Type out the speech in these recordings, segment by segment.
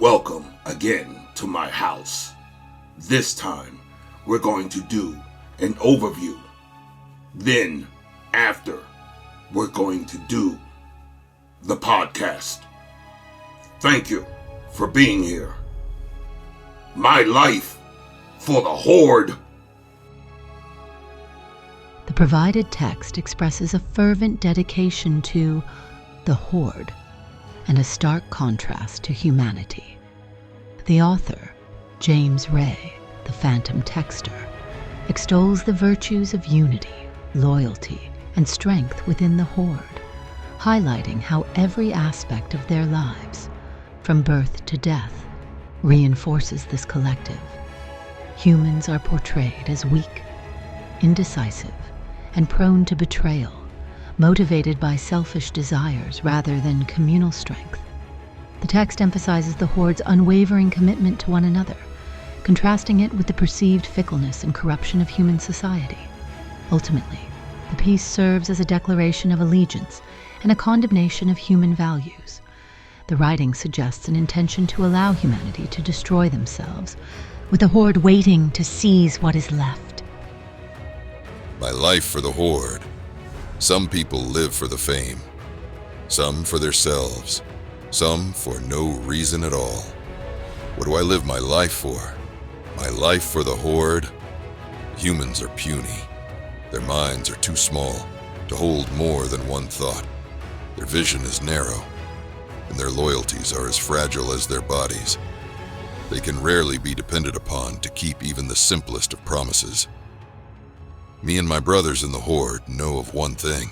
Welcome again to my house. This time, we're going to do an overview. Then, after, we're going to do the podcast. Thank you for being here. My life for the Horde. The provided text expresses a fervent dedication to the Horde and a stark contrast to humanity. The author, James Ray, the Phantom Texter, extols the virtues of unity, loyalty, and strength within the Horde, highlighting how every aspect of their lives, from birth to death, reinforces this collective. Humans are portrayed as weak, indecisive, and prone to betrayal, motivated by selfish desires rather than communal strength. The text emphasizes the Horde's unwavering commitment to one another, contrasting it with the perceived fickleness and corruption of human society. Ultimately, the piece serves as a declaration of allegiance and a condemnation of human values. The writing suggests an intention to allow humanity to destroy themselves, with the Horde waiting to seize what is left. My life for the Horde. Some people live for the fame, some for themselves, some for no reason at all. What do I live my life for? My life for the Horde? Humans are puny. Their minds are too small to hold more than one thought. Their vision is narrow, and their loyalties are as fragile as their bodies. They can rarely be depended upon to keep even the simplest of promises. Me and my brothers in the Horde know of one thing.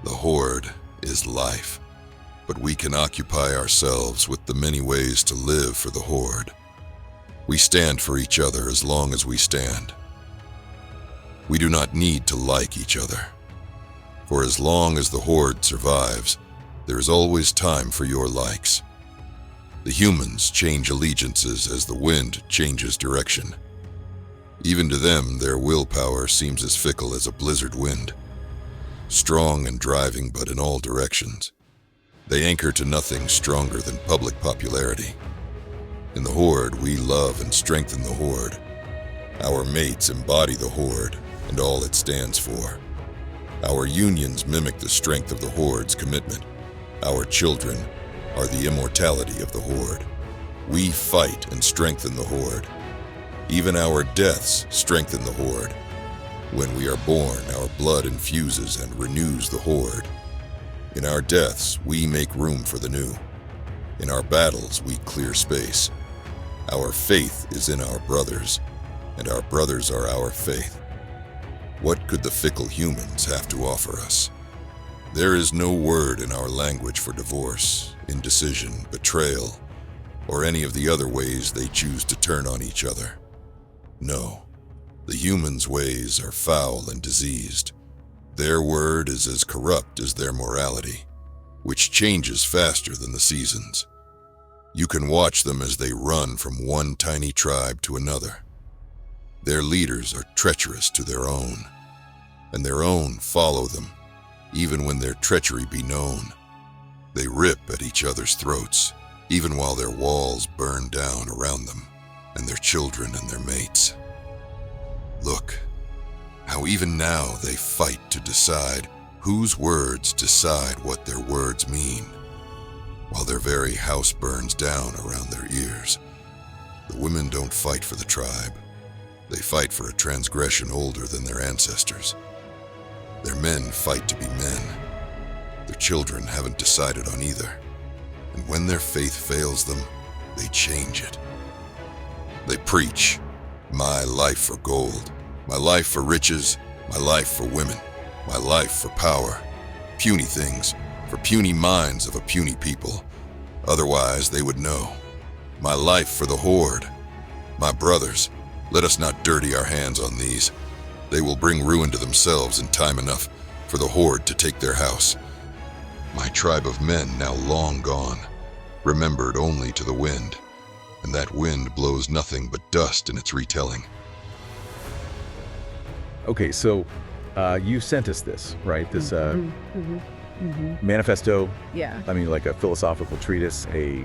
The Horde is life, but we can occupy ourselves with the many ways to live for the Horde. We stand for each other as long as we stand. We do not need to like each other. For as long as the Horde survives, there is always time for your likes. The humans change allegiances as the wind changes direction. Even to them, their willpower seems as fickle as a blizzard wind, strong and driving but in all directions. They anchor to nothing stronger than public popularity. In the Horde, we love and strengthen the Horde. Our mates embody the Horde and all it stands for. Our unions mimic the strength of the Horde's commitment. Our children are the immortality of the Horde. We fight and strengthen the Horde. Even our deaths strengthen the Horde. When we are born, our blood infuses and renews the Horde. In our deaths, we make room for the new. In our battles, we clear space. Our faith is in our brothers, and our brothers are our faith. What could the fickle humans have to offer us? There is no word in our language for divorce, indecision, betrayal, or any of the other ways they choose to turn on each other. No, the humans' ways are foul and diseased. Their word is as corrupt as their morality, which changes faster than the seasons. You can watch them as they run from one tiny tribe to another. Their leaders are treacherous to their own, and their own follow them, even when their treachery be known. They rip at each other's throats, even while their walls burn down around them, and their children and their mates. Look, how even now they fight to decide whose words decide what their words mean, while their very house burns down around their ears. The women don't fight for the tribe. They fight for a transgression older than their ancestors. Their men fight to be men. Their children haven't decided on either. And when their faith fails them, they change it. They preach, my life for gold, my life for riches, my life for women, my life for power, puny things, for puny minds of a puny people. Otherwise, they would know. My life for the Horde. My brothers, let us not dirty our hands on these. They will bring ruin to themselves in time enough for the Horde to take their house. My tribe of men now long gone, remembered only to the wind, and that wind blows nothing but dust in its retelling. Okay, so you sent us this, right? This manifesto. Yeah. I mean, like a philosophical treatise, a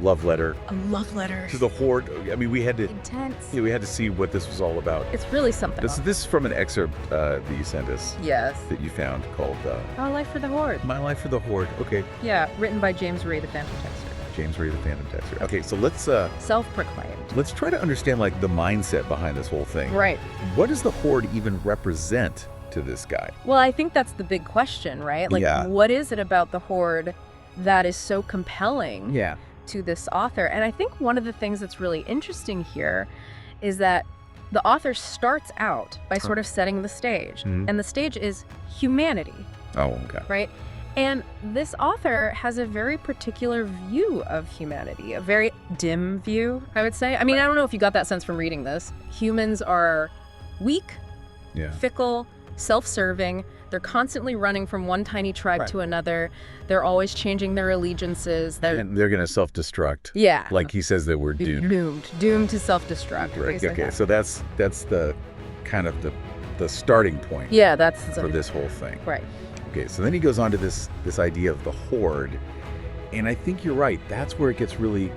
love letter A love letter. to the Horde. I mean, we had to Intense. we had to see what this was all about. It's really something. This is from an excerpt that you sent us Yes. that you found called Our Life for the Horde. My Life for the Horde. Okay, Yeah, written by James Ray, the Phantom Texter. James Ray, the Phantom Texter. Okay, so let's Self-proclaimed. try to understand like the mindset behind this whole thing. Right. What does the Horde even represent to this guy? Well, I think that's the big question, right? Like, Yeah. what is it about the Horde that is so compelling Yeah. to this author? And I think one of the things that's really interesting here is that the author starts out by sort of setting the stage. Mhm. And the stage is humanity, Oh, okay. right? And this author has a very particular view of humanity, a very dim view, I would say. I mean, I don't know if you got that sense from reading this. Humans are weak, Yeah. fickle, self-serving. They're constantly running from one tiny tribe Right. to another. They're always changing their allegiances. And they're gonna self-destruct. Yeah. Like he says that we're doomed. Doomed to self-destruct. Right. things like Okay. that. So that's the kind of the starting point Yeah, that's for this whole thing. right. Okay. So then he goes on to this idea of the Horde, and I think you're right. That's where it gets really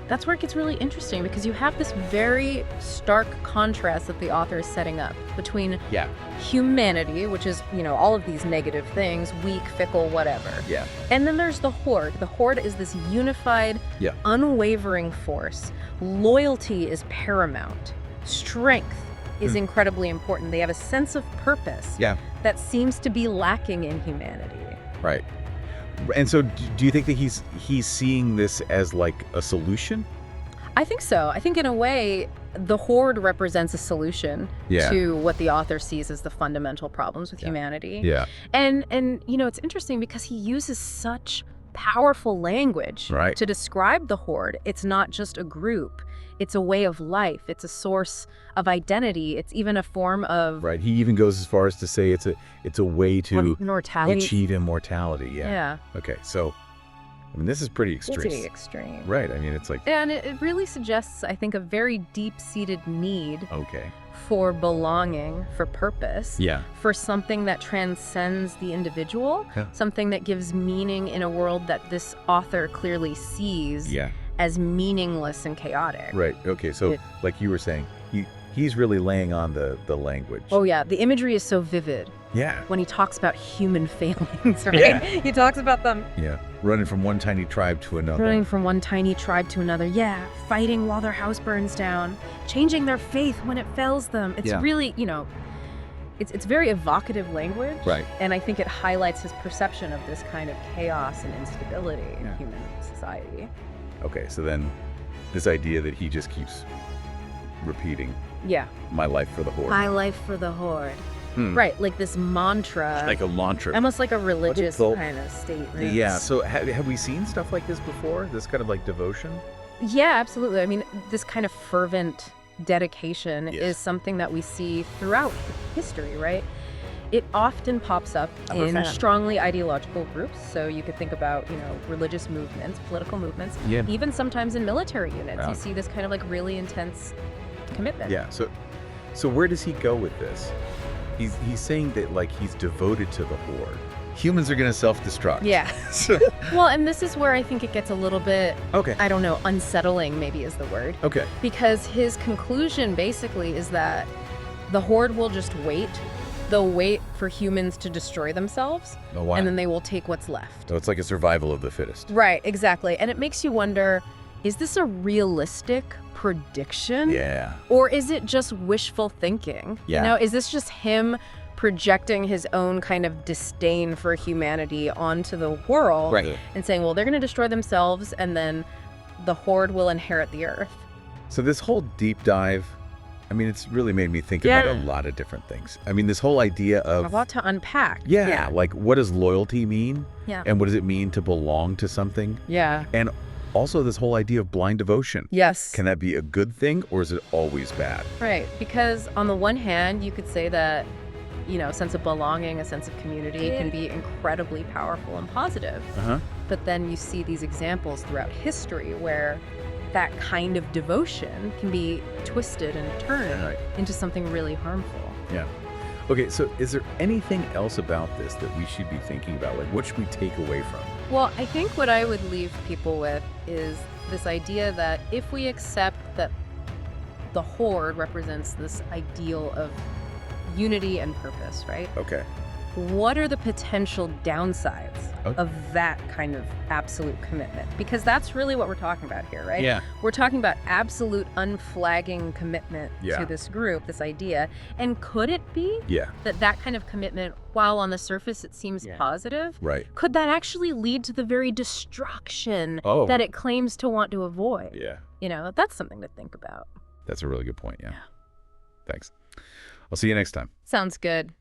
That's where it gets really interesting because you have this very stark contrast that the author is setting up between humanity, which is, all of these negative things, weak, fickle, whatever. Yeah. And then there's the Horde. The Horde is this unified, Yeah. unwavering force. Loyalty is paramount. Strength is incredibly important. They have a sense of purpose Yeah. that seems to be lacking in humanity. Right. And so do you think that he's seeing this as like a solution? I think so. I think in a way, the Horde represents a solution Yeah. to what the author sees as the fundamental problems with humanity. Yeah. And it's interesting because he uses such powerful language Right. to describe the Horde. It's not just a group. It's a way of life. It's a source of identity. It's even a form of Right. He even goes as far as to say it's a way to mortality. achieve immortality. Yeah. Yeah. Okay. So, I mean, this is pretty It's extreme. pretty extreme. Right. I mean, it's like And it really suggests, I think, a very deep-seated need okay. for belonging, for purpose. Yeah. For something that transcends the individual, Yeah. something that gives meaning in a world that this author clearly sees Yeah. as meaningless and chaotic. Right. Okay. So, It- like you were saying, he's really laying on the language. Oh yeah, the imagery is so vivid Yeah. when he talks about human failings, right? Yeah. He talks about them Yeah. Running from one tiny tribe to another. running from one tiny tribe to another. Yeah, fighting while their house burns down, changing their faith when it fails them. It's Yeah. really, it's very evocative language. Right. And I think it highlights his perception of this kind of chaos and instability in Yeah. human society. Okay. So then, this idea that he just keeps repeating, Yeah. "My life for the Horde." My life for the Horde. Hmm. Right, like this mantra. Like a mantra. Almost like a religious the- kind of statement. Yeah. So have we seen stuff like this before? This kind of like devotion? Yeah, absolutely. I mean, this kind of fervent dedication Yes. is something that we see throughout history, right? It often pops up I'm a in fan. strongly ideological groups. So you could think about, religious movements, political movements, Yeah. even sometimes in military units. Yeah. You see this kind of like really intense commitment. Yeah. So where does he go with this? He's saying that like he's devoted to the Horde. Humans are going to self-destruct. Yeah. So- Well, and this is where I think it gets a little bit, okay. I don't know, unsettling maybe is the word. Okay. Because his conclusion basically is that the Horde will just wait. They'll wait for humans to destroy themselves, Oh, wow. and then they will take what's left. So it's like a survival of the fittest. Right, exactly. And it makes you wonder, is this a realistic prediction? Yeah. Or is it just wishful thinking? Yeah. Is this just him projecting his own kind of disdain for humanity onto the world Right. and saying, well, they're going to destroy themselves, and then the Horde will inherit the earth? So this whole deep dive, I mean, it's really made me think about Yeah. a lot of different things. I mean, this whole idea A of lot to unpack. yeah, like what does loyalty mean? Yeah. And what does it mean to belong to something? Yeah. And also this whole idea of blind devotion. Yes. Can that be a good thing or is it always bad? Right. Because on the one hand, you could say that, a sense of belonging, a sense of community can be incredibly powerful and positive. Uh-huh. But then you see these examples throughout history where that kind of devotion can be twisted and turned Right. into something really harmful. Yeah. Okay, so is there anything else about this that we should be thinking about? Like, what should we take away from it? Well, I think what I would leave people with is this idea that if we accept that the Horde represents this ideal of unity and purpose, right? Okay. What are the potential downsides of that kind of absolute commitment? Because that's really what we're talking about here, right? Yeah. We're talking about absolute unflagging commitment to this group, this idea. And could it be that kind of commitment, while on the surface it seems positive, could that actually lead to the very destruction that it claims to want to avoid? Yeah. You know, that's something to think about. That's a really good point, yeah. Thanks. I'll see you next time. Sounds good.